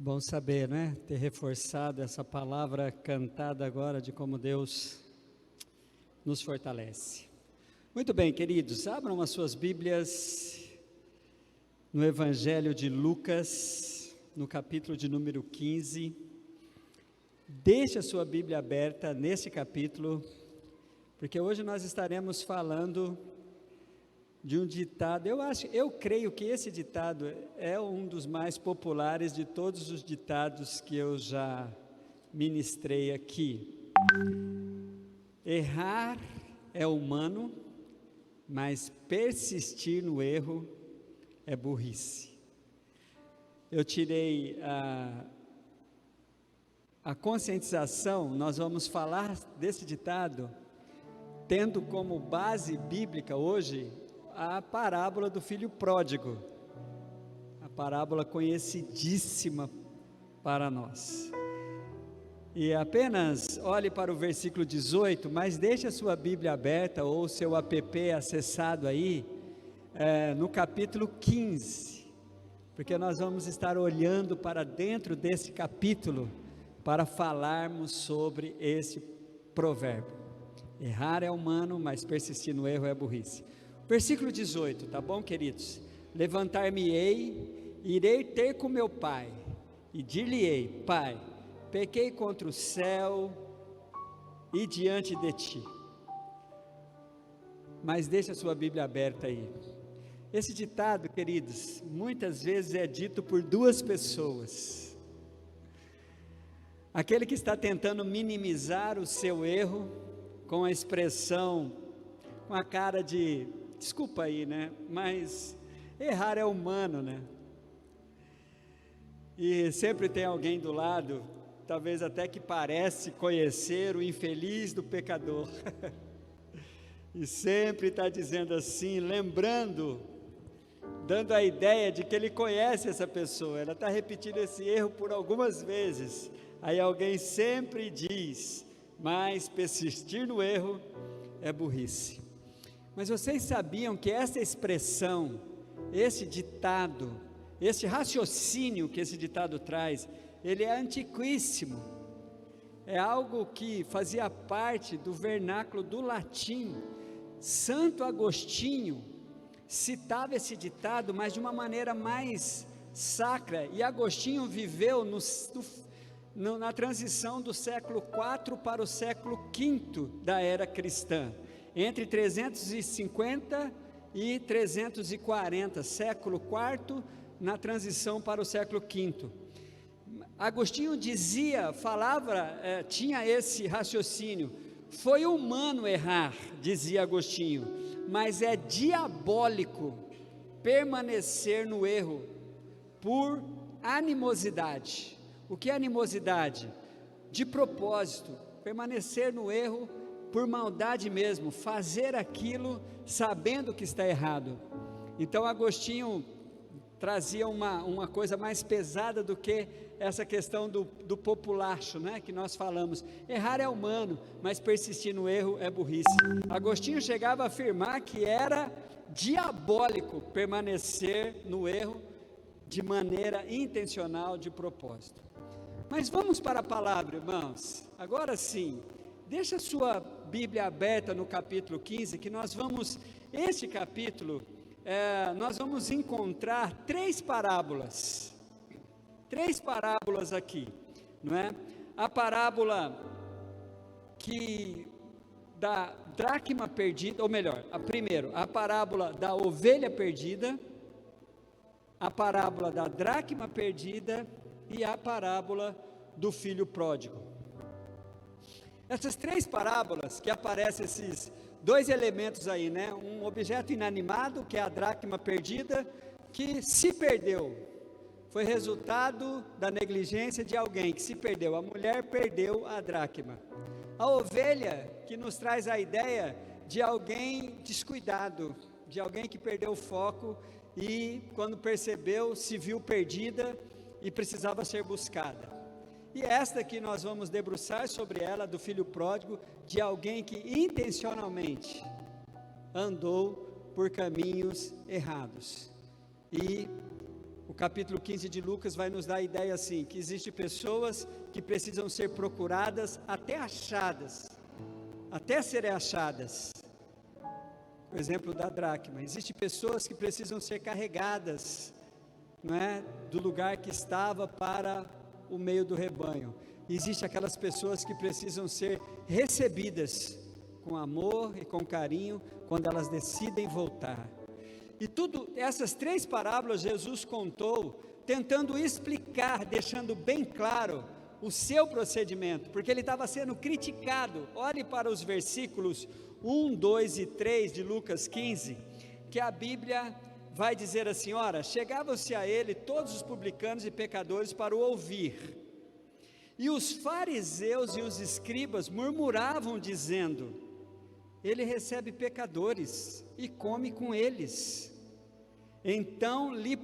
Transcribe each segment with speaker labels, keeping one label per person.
Speaker 1: Bom saber, né? Ter reforçado essa palavra cantada agora de como Deus nos fortalece. Muito bem, queridos, abram as suas Bíblias no Evangelho de Lucas, no capítulo de número 15. Deixe a sua Bíblia aberta nesse capítulo, porque hoje nós estaremos falando de um ditado. Eu creio que esse ditado é um dos mais populares de todos os ditados que eu já ministrei aqui. Errar é humano, mas persistir no erro é burrice. Eu tirei a conscientização. Nós vamos falar desse ditado tendo como base bíblica hoje a parábola do filho pródigo, a parábola conhecidíssima para nós. E apenas olhe para o versículo 18, mas deixe a sua Bíblia aberta ou o seu app acessado aí, no capítulo 15, porque nós vamos estar olhando para dentro desse capítulo para falarmos sobre esse provérbio. Errar é humano, mas persistir no erro é burrice. Versículo 18, tá bom, queridos? Levantar-me-ei, irei ter com meu pai, e dir-lhe-ei: Pai, pequei contra o céu e diante de ti. Mas deixa a sua Bíblia aberta aí. Esse ditado, queridos, muitas vezes é dito por duas pessoas. Aquele que está tentando minimizar o seu erro, com a expressão, com a cara de, desculpa aí, né? Mas errar é humano, né? E sempre tem alguém do lado, talvez até que parece conhecer o infeliz do pecador. E sempre está dizendo assim, lembrando, dando a ideia de que ele conhece essa pessoa. Ela está repetindo esse erro por algumas vezes. Aí alguém sempre diz: mas persistir no erro é burrice. Mas vocês sabiam que essa expressão, esse ditado, esse raciocínio que esse ditado traz, ele é antiquíssimo, é algo que fazia parte do vernáculo do latim. Santo Agostinho citava esse ditado, mas de uma maneira mais sacra, e Agostinho viveu na transição do século IV para o século V da era cristã, entre 350 e 340, século IV, na transição para o século V. Agostinho tinha esse raciocínio: foi humano errar, dizia Agostinho, mas é diabólico permanecer no erro por animosidade. O que é animosidade? De propósito, permanecer no erro por maldade mesmo, fazer aquilo sabendo que está errado. Então Agostinho trazia uma coisa mais pesada do que essa questão do populacho, né, que nós falamos. Errar é humano, mas persistir no erro é burrice. Agostinho chegava a afirmar que era diabólico permanecer no erro de maneira intencional, de propósito. Mas vamos para a palavra, irmãos. Agora sim, deixa a sua Bíblia aberta no capítulo 15, que nós vamos encontrar três parábolas aqui, não é? A parábola da dracma perdida, ou melhor, a parábola da ovelha perdida, a parábola da dracma perdida e a parábola do filho pródigo. Essas três parábolas que aparecem, esses dois elementos aí, né? Um objeto inanimado, que é a dracma perdida, que se perdeu, foi resultado da negligência de alguém que se perdeu. A mulher perdeu a dracma. A ovelha, que nos traz a ideia de alguém descuidado, de alguém que perdeu o foco e quando percebeu, se viu perdida e precisava ser buscada. E esta que nós vamos debruçar sobre ela, do filho pródigo, de alguém que intencionalmente andou por caminhos errados. E o capítulo 15 de Lucas vai nos dar a ideia assim, que existem pessoas que precisam ser procuradas até achadas, até serem achadas. O exemplo da dracma, existem pessoas que precisam ser carregadas, não é, do lugar que estava para o meio do rebanho. Existem aquelas pessoas que precisam ser recebidas com amor e com carinho, quando elas decidem voltar. E essas 3 parábolas Jesus contou, tentando explicar, deixando bem claro o seu procedimento, porque ele estava sendo criticado. Olhe para os versículos 1, 2 e 3 de Lucas 15, que a Bíblia vai dizer assim: ora, chegavam-se a ele todos os publicanos e pecadores para o ouvir, e os fariseus e os escribas murmuravam dizendo: ele recebe pecadores e come com eles. Então lhe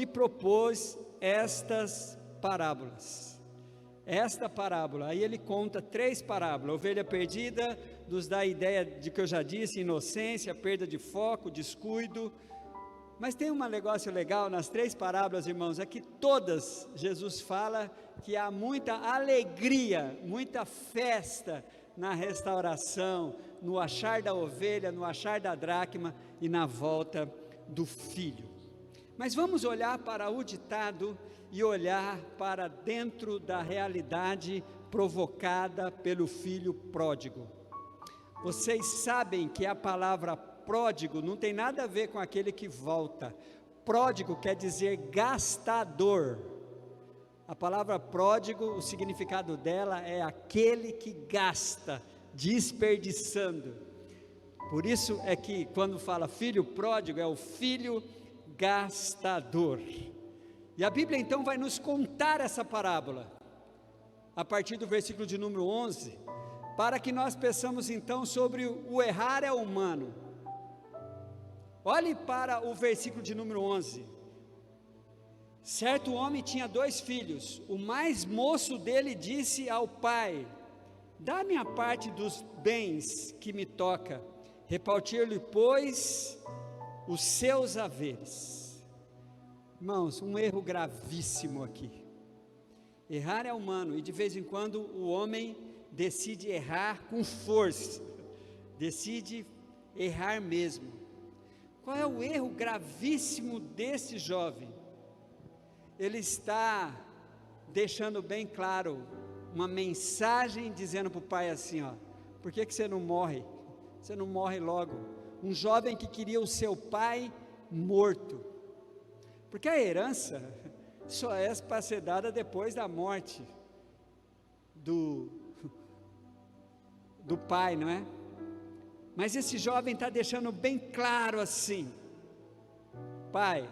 Speaker 1: propôs estas parábolas. Esta parábola, aí ele conta 3 parábolas. A ovelha perdida nos dá a ideia de que eu já disse: inocência, perda de foco, descuido. Mas tem um negócio legal nas 3 parábolas, irmãos, é que todas Jesus fala que há muita alegria, muita festa na restauração, no achar da ovelha, no achar da dracma e na volta do filho. Mas vamos olhar para o ditado e olhar para dentro da realidade provocada pelo filho pródigo. Vocês sabem que a palavra pródigo não tem nada a ver com aquele que volta. Pródigo quer dizer gastador. A palavra pródigo, o significado dela é aquele que gasta, desperdiçando. Por isso é que quando fala filho pródigo, é o filho gastador. E a Bíblia então vai nos contar essa parábola, a partir do versículo de número 11, para que nós pensamos então sobre o errar é humano. Olhe para o versículo de número 11. Certo homem tinha 2 filhos, o mais moço dele disse ao pai: dá-me a parte dos bens que me toca. Repartir-lhe, pois, os seus haveres. Irmãos, um erro gravíssimo aqui. Errar é humano, e de vez em quando o homem decide errar com força, decide errar mesmo. Qual é o erro gravíssimo desse jovem? Ele está deixando bem claro uma mensagem, dizendo para o pai assim: ó, por que você não morre? Você não morre logo. Um jovem que queria o seu pai morto, porque a herança só é para ser dada depois da morte do pai, não é? Mas esse jovem está deixando bem claro assim: pai,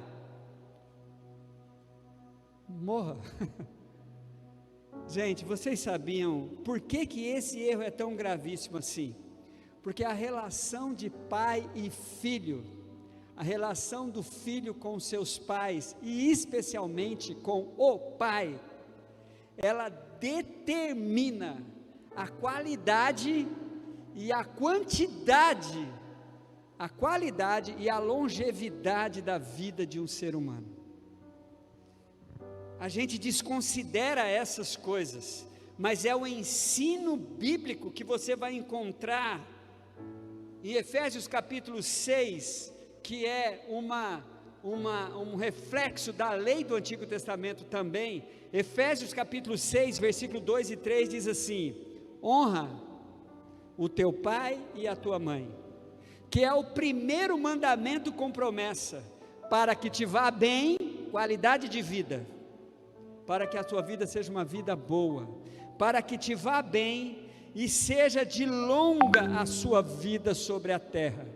Speaker 1: morra. Gente, vocês sabiam por que esse erro é tão gravíssimo assim? Porque a relação de pai e filho, a relação do filho com seus pais, e especialmente com o pai, ela determina a qualidade e a quantidade, a qualidade e a longevidade da vida de um ser humano. A gente desconsidera essas coisas, mas é o ensino bíblico que você vai encontrar em Efésios capítulo 6, que é um reflexo da lei do Antigo Testamento também. Efésios capítulo 6, versículo 2 e 3 diz assim: honra o teu pai e a tua mãe, que é o primeiro mandamento com promessa, para que te vá bem, qualidade de vida, para que a tua vida seja uma vida boa, para que te vá bem e seja de longa a sua vida sobre a terra.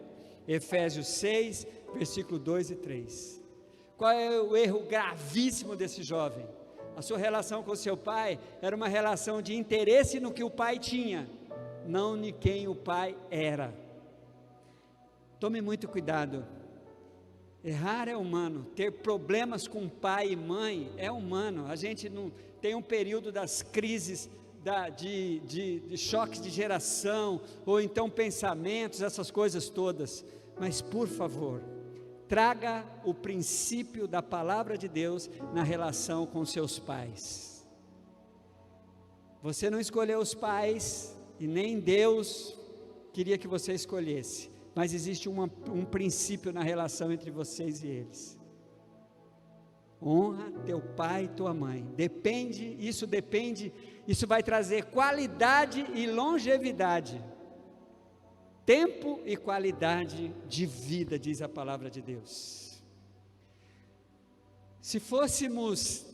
Speaker 1: Efésios 6, versículo 2 e 3. Qual é o erro gravíssimo desse jovem? A sua relação com seu pai era uma relação de interesse no que o pai tinha, não em quem o pai era. Tome muito cuidado. Errar é humano, ter problemas com pai e mãe é humano. A gente não tem um período das crises, de choques de geração, ou então pensamentos, essas coisas todas. Mas por favor, traga o princípio da palavra de Deus na relação com seus pais. Você não escolheu os pais, e nem Deus queria que você escolhesse, mas existe um princípio na relação entre vocês e eles. Honra teu pai e tua mãe. Isso vai trazer qualidade e longevidade, tempo e qualidade de vida, diz a palavra de Deus. Se fôssemos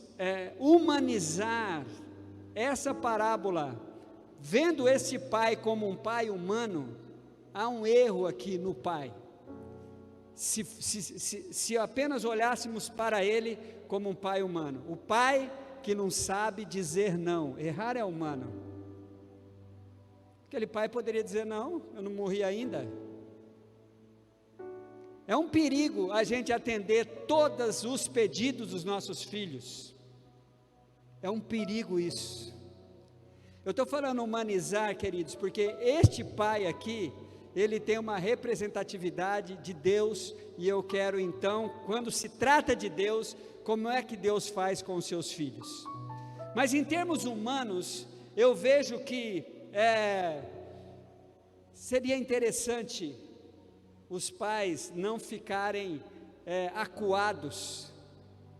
Speaker 1: humanizar essa parábola, vendo esse pai como um pai humano, há um erro aqui no pai. Se apenas olhássemos para ele como um pai humano, o pai que não sabe dizer não, errar é humano. Aquele pai poderia dizer: não, eu não morri ainda. É um perigo a gente atender todos os pedidos dos nossos filhos, é um perigo isso. Eu estou falando humanizar, queridos, porque este pai aqui, ele tem uma representatividade de Deus, e eu quero então, quando se trata de Deus, como é que Deus faz com os seus filhos? Mas em termos humanos, eu vejo que seria interessante os pais não ficarem acuados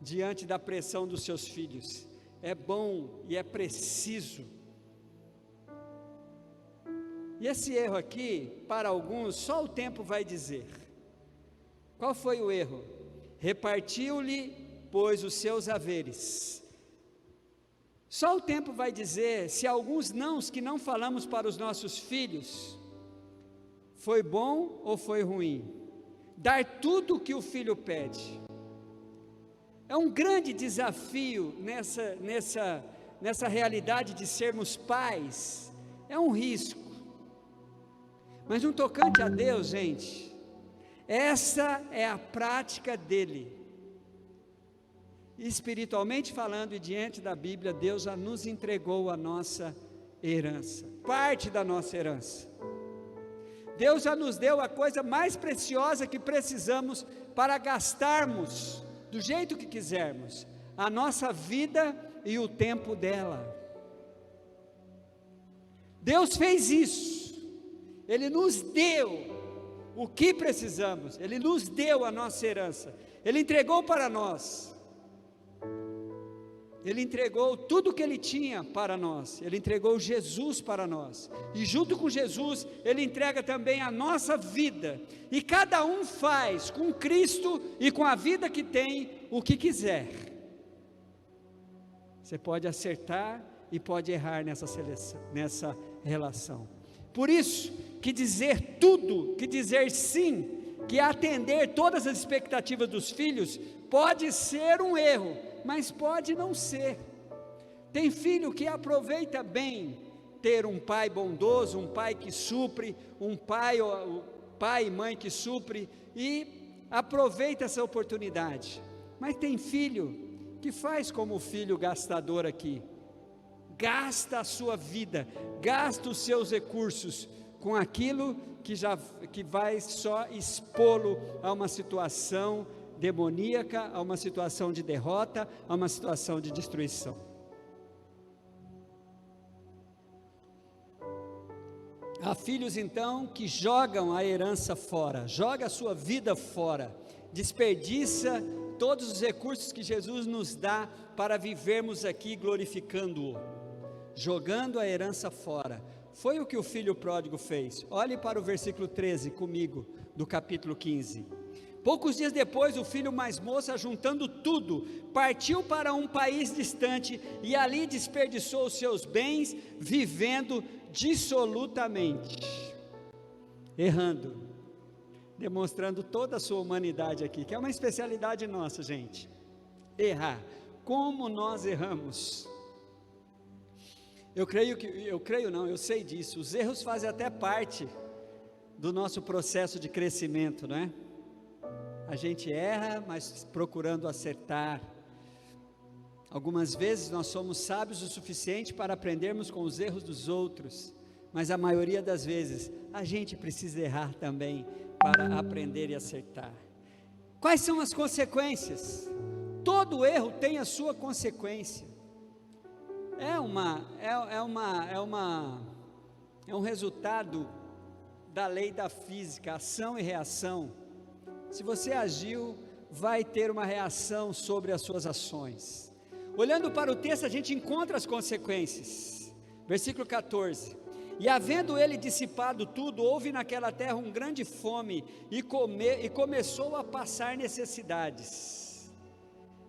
Speaker 1: diante da pressão dos seus filhos. É bom e é preciso. E esse erro aqui, para alguns, só o tempo vai dizer. Qual foi o erro? Repartiu-lhe, pois, os seus haveres. Só o tempo vai dizer se alguns nãos que não falamos para os nossos filhos, foi bom ou foi ruim. Dar tudo o que o filho pede. É um grande desafio nessa realidade de sermos pais. É um risco. Mas no tocante a Deus, gente, essa é a prática dele. Espiritualmente falando e diante da Bíblia, Deus já nos entregou a nossa herança, parte da nossa herança. Deus já nos deu a coisa mais preciosa que precisamos para gastarmos do jeito que quisermos, a nossa vida e o tempo dela. Deus fez isso. Ele nos deu o que precisamos, Ele nos deu a nossa herança, Ele entregou para nós, Ele entregou tudo o que Ele tinha para nós, Ele entregou Jesus para nós, e junto com Jesus, Ele entrega também a nossa vida, e cada um faz com Cristo e com a vida que tem, o que quiser. Você pode acertar e pode errar nessa relação. Por isso, que dizer tudo, que dizer sim, que atender todas as expectativas dos filhos, pode ser um erro, mas pode não ser. Tem filho que aproveita bem ter um pai bondoso, um pai que supre, pai e mãe que supre, e aproveita essa oportunidade. Mas tem filho que faz como o filho gastador aqui, gasta a sua vida, gasta os seus recursos com aquilo que vai só expô-lo a uma situação demoníaca, a uma situação de derrota, a uma situação de destruição. Há filhos então que jogam a herança fora, joga a sua vida fora, desperdiça todos os recursos que Jesus nos dá para vivermos aqui glorificando-o, jogando a herança fora. Foi o que o filho pródigo fez. Olhe para o versículo 13 comigo, do capítulo 15. Poucos dias depois, o filho mais moço, ajuntando tudo, partiu para um país distante e ali desperdiçou os seus bens, vivendo dissolutamente, errando, demonstrando toda a sua humanidade aqui, que é uma especialidade nossa, gente, errar. Como nós erramos. Eu sei disso, os erros fazem até parte do nosso processo de crescimento, não é? A gente erra, mas procurando acertar. Algumas vezes nós somos sábios o suficiente para aprendermos com os erros dos outros, mas a maioria das vezes a gente precisa errar também para aprender e acertar. Quais são as consequências? Todo erro tem a sua consequência. É um resultado da lei da física, ação e reação. Se você agiu, vai ter uma reação sobre as suas ações. Olhando para o texto, a gente encontra as consequências. Versículo 14: e havendo ele dissipado tudo, houve naquela terra uma grande fome, e começou a passar necessidades.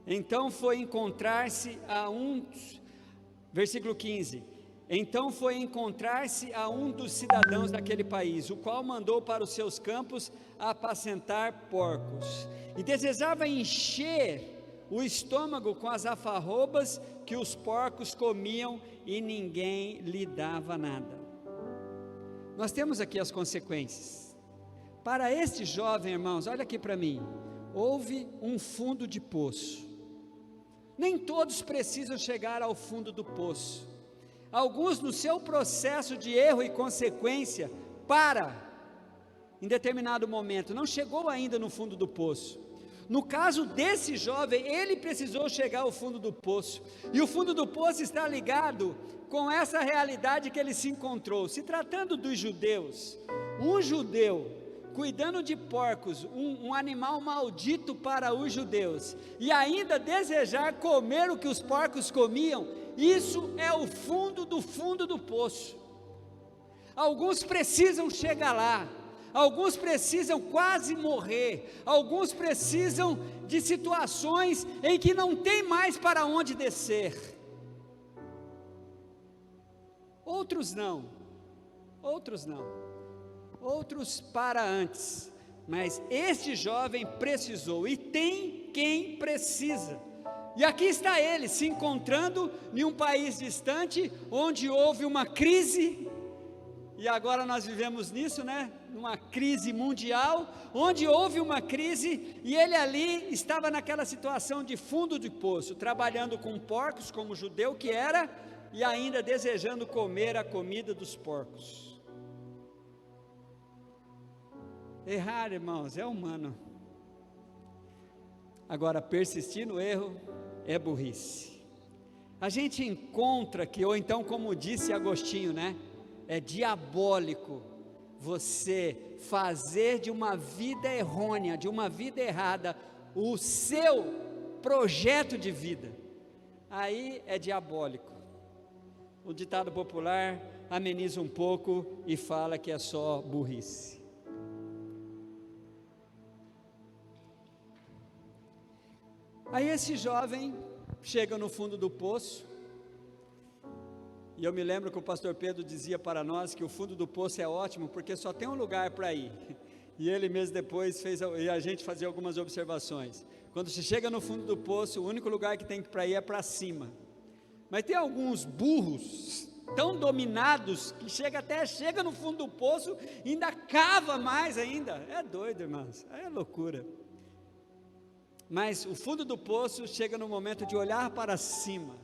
Speaker 1: Então foi encontrar-se a versículo 15, então foi encontrar-se a um dos cidadãos daquele país, o qual mandou para os seus campos apacentar porcos, e desejava encher o estômago com as alfarrobas que os porcos comiam, e ninguém lhe dava nada. Nós temos aqui as consequências. Para este jovem, irmãos, olha aqui para mim, houve um fundo de poço. Nem todos precisam chegar ao fundo do poço. Alguns, no seu processo de erro e consequência, em determinado momento, não chegou ainda no fundo do poço. No caso desse jovem, ele precisou chegar ao fundo do poço, e o fundo do poço está ligado com essa realidade que ele se encontrou. Se tratando dos judeus, um judeu cuidando de porcos, um animal maldito para os judeus, e ainda desejar comer o que os porcos comiam, isso é o fundo do poço. Alguns precisam chegar lá, alguns precisam quase morrer, alguns precisam de situações em que não tem mais para onde descer. Outros não, outros para antes, mas este jovem precisou, e tem quem precisa. E aqui está ele, se encontrando em um país distante, onde houve uma crise, e agora nós vivemos nisso, numa crise mundial, onde houve uma crise, e ele ali estava naquela situação de fundo de poço, trabalhando com porcos, como judeu que era, e ainda desejando comer a comida dos porcos. Errar, irmãos, é humano. Agora, persistir no erro é burrice. A gente encontra que, ou então, como disse Agostinho, é diabólico você fazer de uma vida errônea, de uma vida errada, o seu projeto de vida. Aí é diabólico. O ditado popular ameniza um pouco e fala que é só burrice. Aí esse jovem chega no fundo do poço, e eu me lembro que o pastor Pedro dizia para nós que o fundo do poço é ótimo, porque só tem um lugar para ir, e ele mesmo depois e a gente fazia algumas observações. Quando se chega no fundo do poço, o único lugar que tem para ir é para cima, mas tem alguns burros tão dominados, que chega no fundo do poço, e ainda cava mais ainda. É doido, irmãos, é loucura. Mas o fundo do poço chega no momento de olhar para cima,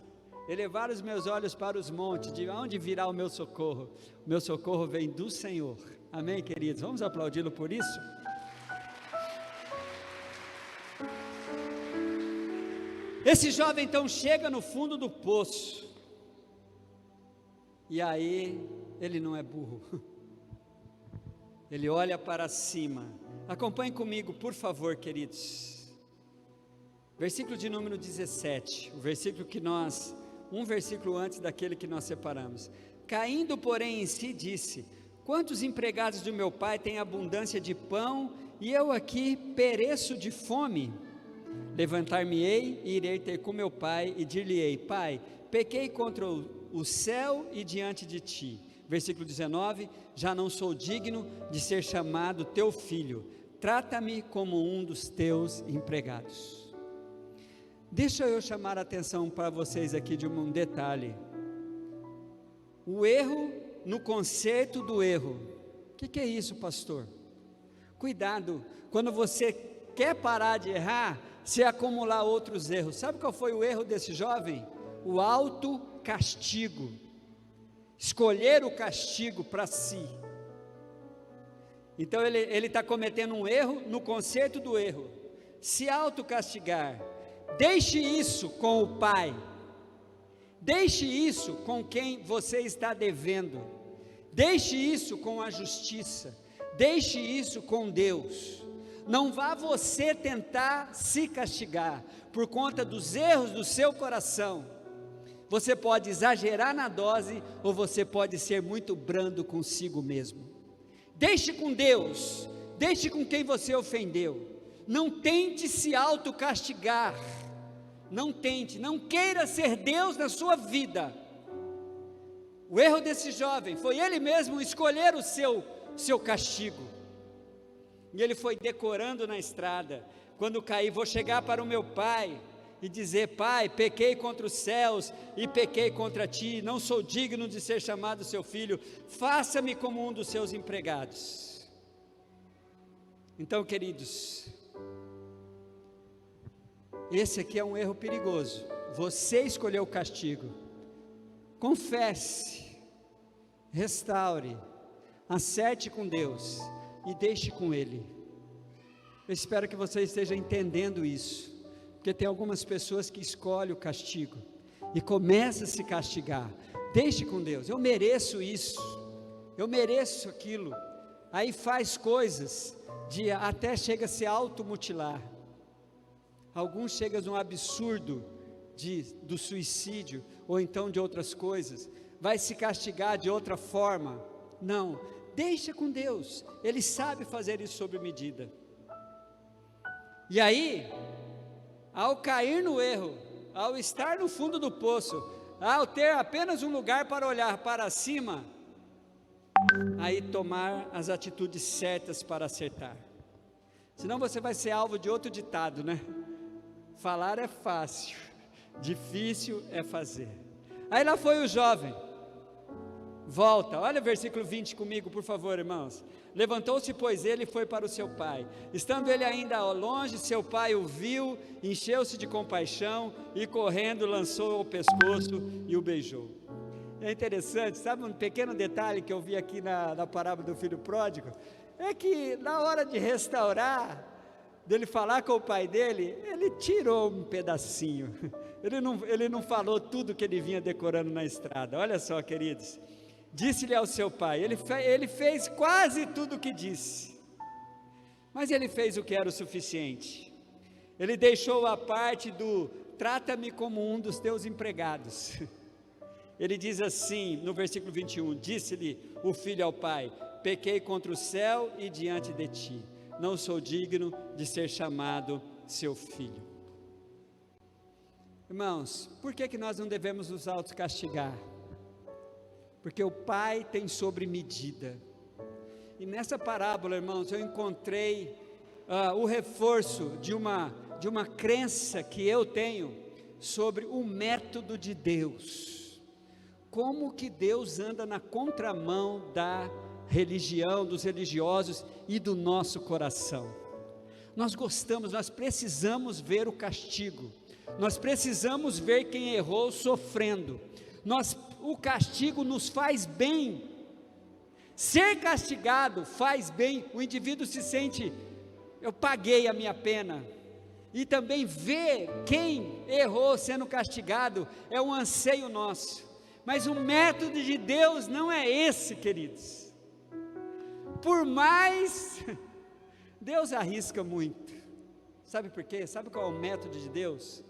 Speaker 1: elevar os meus olhos para os montes, de onde virá o meu socorro? O meu socorro vem do Senhor. Amém, queridos? Vamos aplaudi-lo por isso? Esse jovem então chega no fundo do poço, e aí ele não é burro, ele olha para cima. Acompanhe comigo, por favor, queridos. Versículo de número 17, um versículo antes daquele que nós separamos. Caindo, porém, em si, disse: quantos empregados do meu pai têm abundância de pão, e eu aqui pereço de fome? Levantar-me-ei e irei ter com meu pai, e dir-lhe-ei: pai, pequei contra o céu e diante de ti. Versículo 19, já não sou digno de ser chamado teu filho, trata-me como um dos teus empregados. Deixa eu chamar a atenção para vocês aqui de um detalhe. O erro no conceito do erro. O que é isso, pastor? Cuidado, quando você quer parar de errar, se acumular outros erros. Sabe qual foi o erro desse jovem? O autocastigo. Escolher o castigo para si. Então ele está cometendo um erro no conceito do erro. se autocastigar, deixe isso com o Pai, deixe isso com quem você está devendo, deixe isso com a justiça, deixe isso com Deus. Não vá você tentar se castigar por conta dos erros do seu coração. Você pode exagerar na dose ou você pode ser muito brando consigo mesmo. Deixe com Deus, deixe com quem você ofendeu. Não tente se autocastigar. Não tente, não queira ser Deus na sua vida. O erro desse jovem foi ele mesmo escolher o seu castigo. E ele foi decorando na estrada. Quando cair, vou chegar para o meu pai e dizer: Pai, pequei contra os céus e pequei contra ti, não sou digno de ser chamado seu filho, faça-me como um dos seus empregados. Então, queridos, esse aqui é um erro perigoso. Você escolheu o castigo. Confesse, restaure, acerte com Deus e deixe com Ele. Eu espero que você esteja entendendo isso, porque tem algumas pessoas que escolhem o castigo e começam a se castigar. Deixe com Deus. Eu mereço isso, eu mereço aquilo. Aí faz coisas até chega a se automutilar. Alguns chegam a um absurdo do suicídio, ou então de outras coisas, vai se castigar de outra forma. Não, deixa com Deus, Ele sabe fazer isso sob medida. E aí, ao cair no erro, ao estar no fundo do poço, ao ter apenas um lugar para olhar para cima, aí tomar as atitudes certas para acertar. Senão você vai ser alvo de outro ditado, né? Falar é fácil, difícil é fazer. Aí lá foi o jovem, volta, olha o versículo 20 comigo, por favor, irmãos. Levantou-se, pois, ele e foi para o seu pai. Estando ele ainda ao longe, seu pai o viu, encheu-se de compaixão e correndo lançou ao pescoço e o beijou. É interessante, sabe um pequeno detalhe que eu vi aqui na parábola do filho pródigo? É que na hora de restaurar, dele falar com o pai dele, ele tirou um pedacinho, ele não falou tudo que ele vinha decorando na estrada. Olha só, queridos, disse-lhe ao seu pai, ele fez quase tudo o que disse, mas ele fez o que era o suficiente. Ele deixou a parte do trata-me como um dos teus empregados. Ele diz assim no versículo 21, disse-lhe o filho ao pai, pequei contra o céu e diante de ti, não sou digno de ser chamado seu filho. Irmãos, por que nós não devemos nos autocastigar? Porque o Pai tem sobre medida. E nessa parábola, irmãos, eu encontrei o reforço de uma crença que eu tenho sobre o método de Deus. Como que Deus anda na contramão da religião, dos religiosos e do nosso coração. Nós gostamos, nós precisamos ver o castigo, nós precisamos ver quem errou sofrendo, o castigo nos faz bem, ser castigado faz bem, o indivíduo se sente, eu paguei a minha pena, e também ver quem errou sendo castigado, é um anseio nosso, mas o método de Deus não é esse, queridos. Por mais, Deus arrisca muito, sabe por quê? Sabe qual é o método de Deus?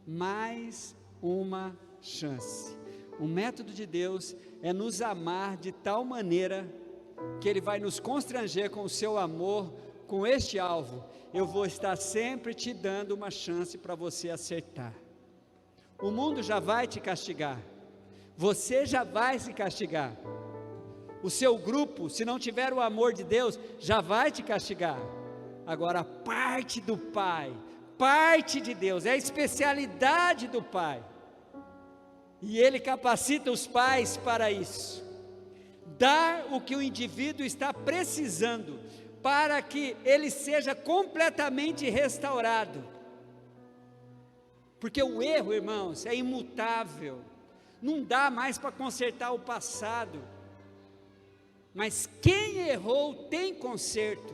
Speaker 1: Mais uma chance. O método de Deus é nos amar de tal maneira, que Ele vai nos constranger com o seu amor, com este alvo, eu vou estar sempre te dando uma chance para você acertar. O mundo já vai te castigar, você já vai se castigar, o seu grupo, se não tiver o amor de Deus, já vai te castigar. Agora, a parte do Pai, parte de Deus, é a especialidade do Pai, e Ele capacita os pais para isso, dar o que o indivíduo está precisando, para que ele seja completamente restaurado, porque o erro, irmãos, é imutável, não dá mais para consertar o passado, mas quem errou tem conserto.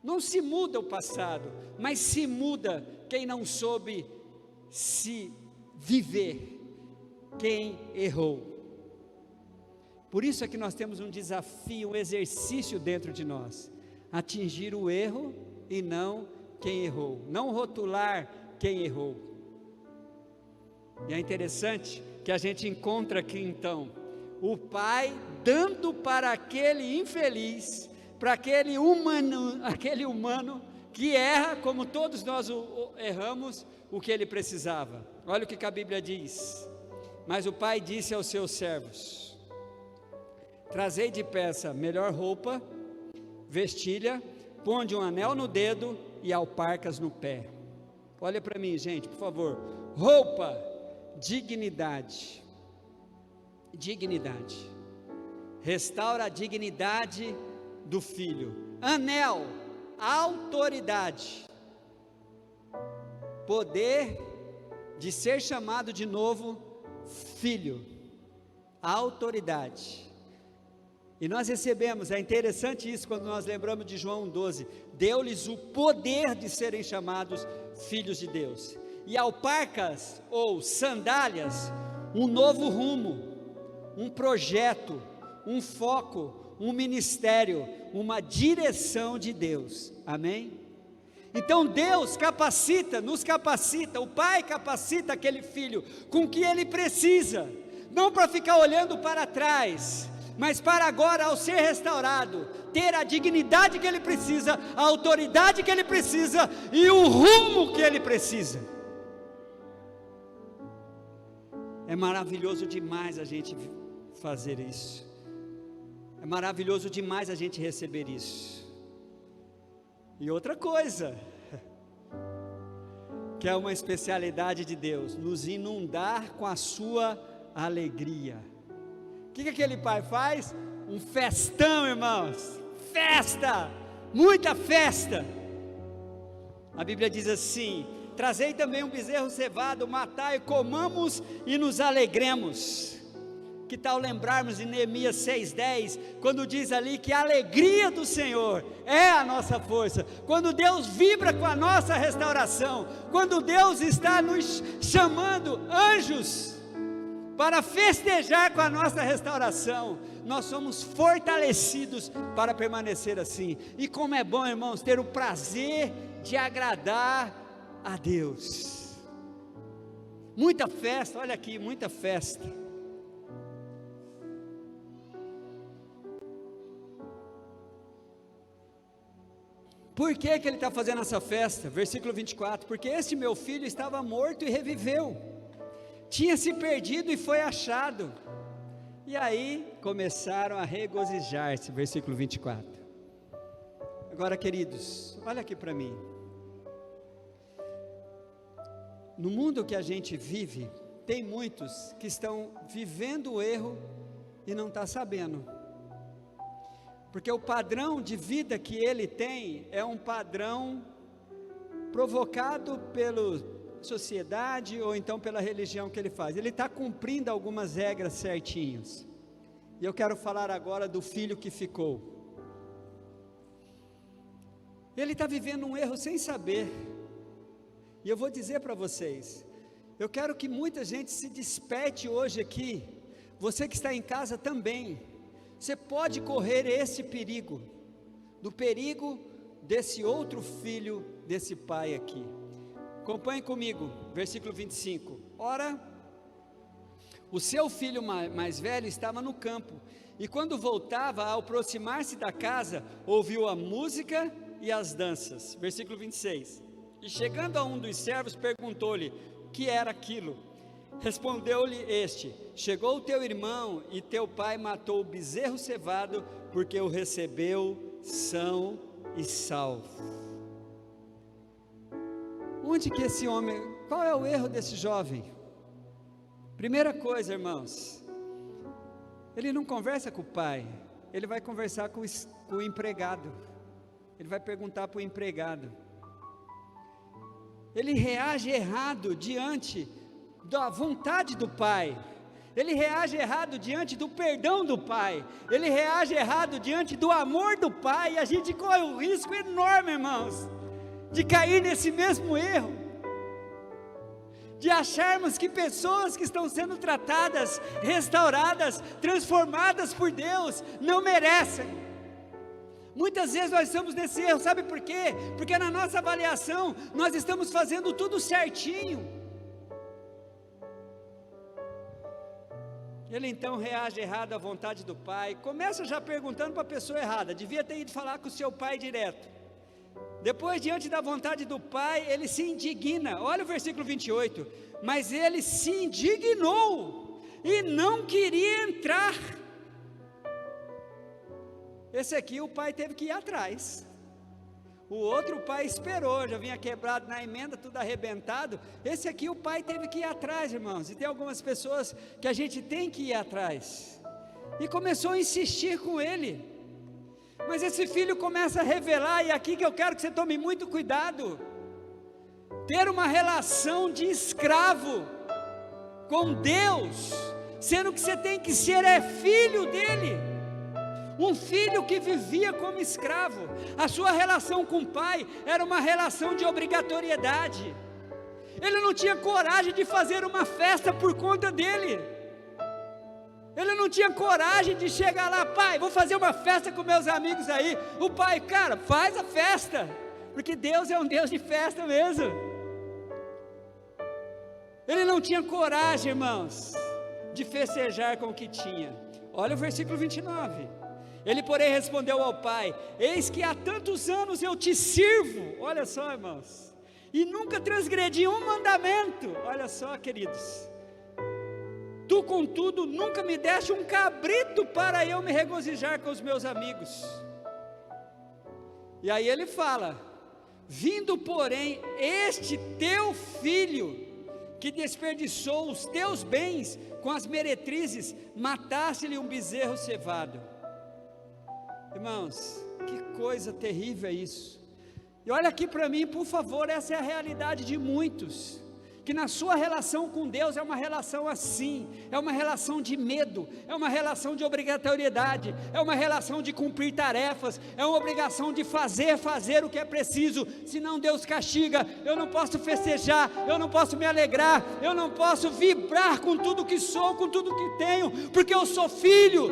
Speaker 1: Não se muda o passado, mas se muda quem não soube se viver, quem errou. Por isso é que nós temos um desafio, um exercício dentro de nós, atingir o erro e não quem errou, não rotular quem errou. E é interessante que a gente encontra aqui então, o pai dando para aquele infeliz, para aquele humano que erra, como todos nós erramos, o que ele precisava. Olha o que a Bíblia diz: mas o pai disse aos seus servos: trazei depressa melhor roupa, vestilha, ponde um anel no dedo e alparcas no pé. Olha para mim, gente, por favor. Roupa, dignidade. Dignidade. Restaura a dignidade do filho. Anel, autoridade. Poder de ser chamado de novo filho. Autoridade. E nós recebemos, é interessante isso quando nós lembramos de João 12, deu-lhes o poder de serem chamados filhos de Deus. E alparcas ou sandálias, um novo rumo, um projeto, um foco, um ministério, uma direção de Deus. Amém? Então Deus capacita, nos capacita, o pai capacita aquele filho com o que ele precisa, não para ficar olhando para trás, mas para agora, ao ser restaurado, ter a dignidade que ele precisa, a autoridade que ele precisa e o rumo que ele precisa. É maravilhoso demais a gente fazer isso, é maravilhoso demais a gente receber isso. E outra coisa, que é uma especialidade de Deus, nos inundar com a sua alegria. O que aquele pai faz? Um festão, irmãos, festa, muita festa. A Bíblia diz assim: trazei também um bezerro cevado, matai, comamos e nos alegremos. Que tal lembrarmos de Neemias 6,10, quando diz ali que a alegria do Senhor é a nossa força, quando Deus vibra com a nossa restauração, quando Deus está nos chamando anjos para festejar com a nossa restauração, nós somos fortalecidos para permanecer assim. E como é bom, irmãos, ter o prazer de agradar a Deus. Muita festa, olha aqui, muita festa. Por que ele está fazendo essa festa? Versículo 24, porque este meu filho estava morto e reviveu, tinha se perdido e foi achado. E aí começaram a regozijar-se, versículo 24. Agora, queridos, olha aqui para mim. No mundo que a gente vive, tem muitos que estão vivendo o erro e não estão sabendo, porque o padrão de vida que ele tem é um padrão provocado pela sociedade ou então pela religião que ele faz. Ele está cumprindo algumas regras certinhas. E eu quero falar agora do filho que ficou. Ele está vivendo um erro sem saber. E eu vou dizer para vocês, eu quero que muita gente se desperte hoje aqui, você que está em casa também. Você pode correr esse perigo, do perigo desse outro filho, desse pai aqui. Acompanhe comigo, versículo 25. Ora, o seu filho mais velho estava no campo, e quando voltava, ao aproximar-se da casa, ouviu a música e as danças. Versículo 26. E chegando a um dos servos, perguntou-lhe o que era aquilo. Respondeu-lhe este: chegou o teu irmão e teu pai matou o bezerro cevado, porque o recebeu são e salvo. Onde que esse homem, qual é o erro desse jovem? Primeira coisa, irmãos, ele não conversa com o pai, ele vai conversar com o empregado, ele vai perguntar para o empregado. Ele reage errado diante da vontade do pai. ele reage errado diante do perdão do pai, ele reage errado diante do amor do pai, e a gente corre um risco enorme, irmãos, de cair nesse mesmo erro, de acharmos que pessoas que estão sendo tratadas, restauradas, transformadas por Deus, não merecem. Muitas vezes nós estamos nesse erro, sabe por quê? Porque na nossa avaliação, nós estamos fazendo tudo certinho. Ele então reage errado à vontade do pai, começa já perguntando para a pessoa errada, devia ter ido falar com o seu pai direto. Depois, diante da vontade do pai, ele se indigna. Olha o versículo 28, mas ele se indignou e não queria entrar. Esse aqui o pai teve que ir atrás. O outro o pai esperou, já vinha quebrado na emenda, tudo arrebentado. Esse aqui o pai teve que ir atrás, irmãos. E tem algumas pessoas que a gente tem que ir atrás. E começou a insistir com ele. Mas esse filho começa a revelar, e aqui que eu quero que você tome muito cuidado. Ter uma relação de escravo com Deus, sendo que você tem que ser filho dele. Um filho que vivia como escravo, a sua relação com o pai era uma relação de obrigatoriedade. Ele não tinha coragem de fazer uma festa por conta dele. Ele não tinha coragem de chegar lá, pai, vou fazer uma festa com meus amigos aí. O pai, cara, faz a festa, porque Deus é um Deus de festa mesmo. Ele não tinha coragem, irmãos, de festejar com o que tinha. Olha o versículo 29. Ele, porém, respondeu ao pai: eis que há tantos anos eu te sirvo, olha só, irmãos, e nunca transgredi um mandamento. Olha só, queridos, tu contudo nunca me deste um cabrito para eu me regozijar com os meus amigos. E aí ele fala: vindo porém este teu filho, que desperdiçou os teus bens com as meretrizes, mataste-lhe um bezerro cevado. Irmãos, que coisa terrível é isso. E olha aqui para mim, por favor, essa é a realidade de muitos, que na sua relação com Deus é uma relação assim, é uma relação de medo, é uma relação de obrigatoriedade, é uma relação de cumprir tarefas, é uma obrigação de fazer o que é preciso, senão Deus castiga. Eu não posso festejar, eu não posso me alegrar, eu não posso vibrar com tudo que sou, com tudo que tenho, porque eu sou filho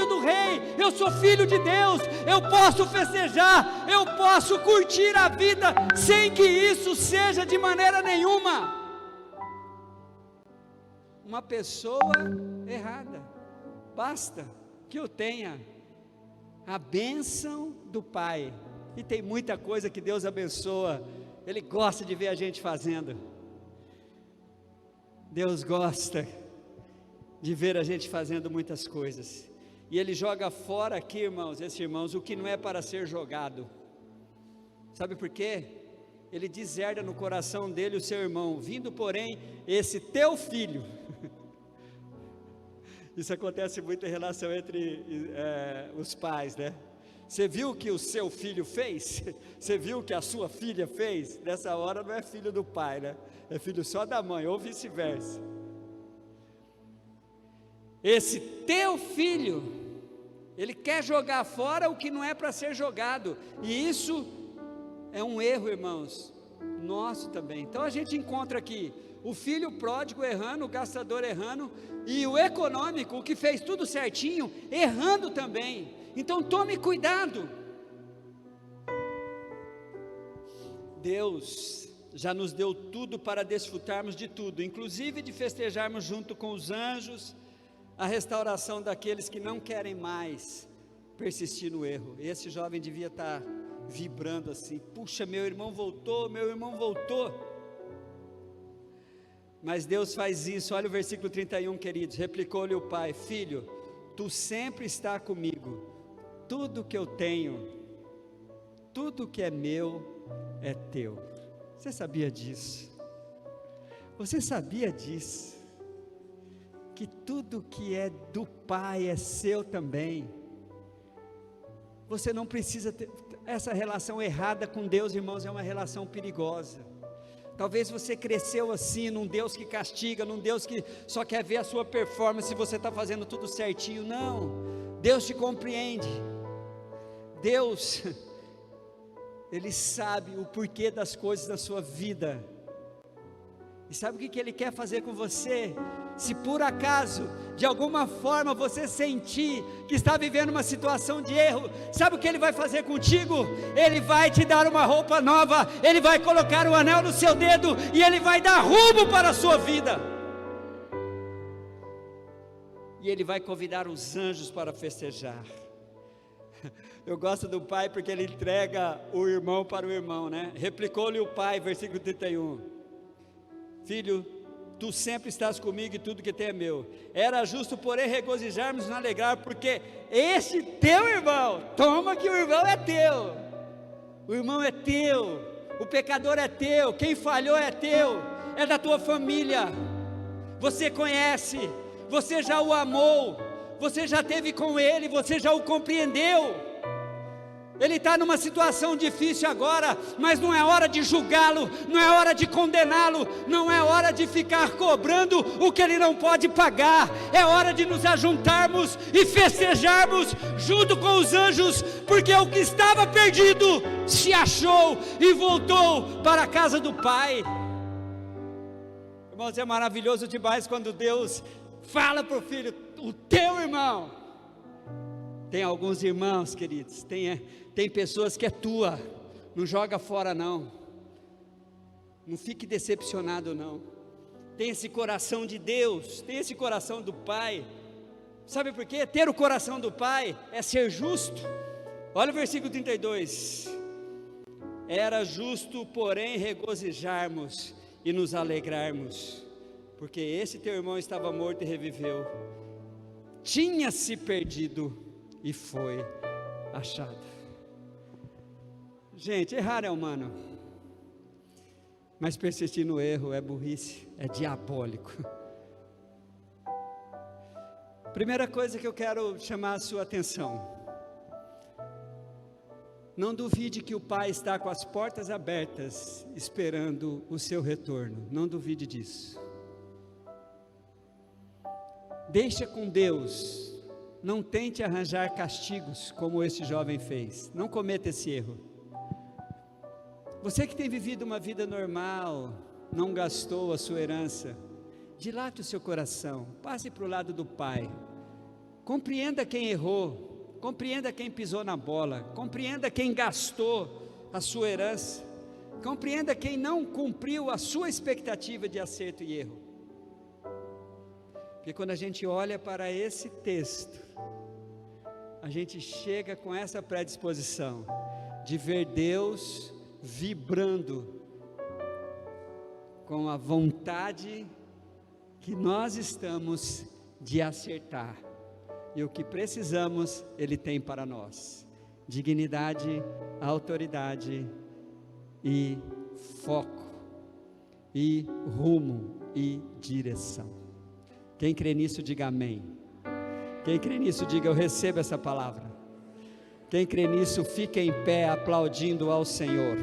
Speaker 1: do rei, eu sou filho de Deus. Eu posso festejar, eu posso curtir a vida, sem que isso seja de maneira nenhuma uma pessoa errada. Basta que eu tenha a bênção do Pai, e tem muita coisa que Deus abençoa, Ele gosta de ver a gente fazendo. Deus gosta de ver a gente fazendo muitas coisas, e Ele joga fora aqui, irmãos, o que não é para ser jogado. Sabe por quê? Ele deserda no coração dele o seu irmão, vindo porém esse teu filho. Isso acontece muito em relação entre os pais, né? Você viu o que o seu filho fez? Você viu o que a sua filha fez? Nessa hora não é filho do pai, né? É filho só da mãe, ou vice-versa. Esse teu filho, ele quer jogar fora o que não é para ser jogado, e isso é um erro, irmãos, nosso também. Então a gente encontra aqui o filho pródigo errando, o gastador errando, e o econômico, o que fez tudo certinho, errando também. Então tome cuidado. Deus já nos deu tudo para desfrutarmos de tudo, inclusive de festejarmos junto com os anjos a restauração daqueles que não querem mais persistir no erro. Esse jovem devia estar vibrando assim: puxa, meu irmão voltou. Mas Deus faz isso. Olha o versículo 31, queridos. Replicou-lhe o pai: filho, tu sempre está comigo, tudo que eu tenho, tudo que é meu é teu. Você sabia disso? Você sabia disso? Que tudo que é do pai é seu também. Você não precisa ter essa relação errada com Deus, irmãos, é uma relação perigosa. Talvez você cresceu assim, num Deus que castiga, num Deus que só quer ver a sua performance, se você está fazendo tudo certinho. Não, Deus te compreende. Deus, Ele sabe o porquê das coisas na sua vida. E sabe o que Ele quer fazer com você? Se por acaso, de alguma forma você sentir que está vivendo uma situação de erro, sabe o que Ele vai fazer contigo? Ele vai te dar uma roupa nova, Ele vai colocar um anel no seu dedo, e Ele vai dar rumo para a sua vida. E Ele vai convidar os anjos para festejar. Eu gosto do pai porque ele entrega o irmão para o irmão, né? Replicou-lhe o pai, versículo 31. Filho, tu sempre estás comigo e tudo que tem é meu. Era justo, porém, regozijarmos e nos alegrar, porque este teu irmão, toma que o irmão é teu. O irmão é teu, o pecador é teu, quem falhou é teu, é da tua família. Você conhece, você já o amou, você já esteve com ele, você já o compreendeu. Ele está numa situação difícil agora, mas não é hora de julgá-lo, não é hora de condená-lo, não é hora de ficar cobrando o que ele não pode pagar. É hora de nos ajuntarmos e festejarmos junto com os anjos, porque o que estava perdido se achou e voltou para a casa do Pai. Irmãos, é maravilhoso demais quando Deus fala para o filho: o teu irmão. Tem alguns irmãos, queridos, tem pessoas que é tua, não joga fora não, não fique decepcionado não. Tem esse coração de Deus, tem esse coração do Pai. Sabe por quê? Ter o coração do Pai é ser justo. Olha o versículo 32. Era justo, porém, regozijarmos e nos alegrarmos, porque esse teu irmão estava morto e reviveu, tinha se perdido e foi achado. Gente, errar é humano, mas persistir no erro é burrice, é diabólico. Primeira coisa que eu quero chamar a sua atenção: não duvide que o Pai está com as portas abertas, esperando o seu retorno. Não duvide disso. Deixa com Deus. Não tente arranjar castigos como esse jovem fez. Não cometa esse erro. Você que tem vivido uma vida normal, não gastou a sua herança, dilate o seu coração, passe para o lado do Pai. Compreenda quem errou, compreenda quem pisou na bola, compreenda quem gastou a sua herança, compreenda quem não cumpriu a sua expectativa de acerto e erro. Porque quando a gente olha para esse texto, a gente chega com essa predisposição de ver Deus vibrando com a vontade que nós estamos de acertar, e o que precisamos Ele tem para nós: dignidade, autoridade e foco, e rumo e direção. Quem crê nisso, diga amém. Quem crê nisso, diga: eu recebo essa palavra. Quem crê nisso, fique em pé aplaudindo ao Senhor.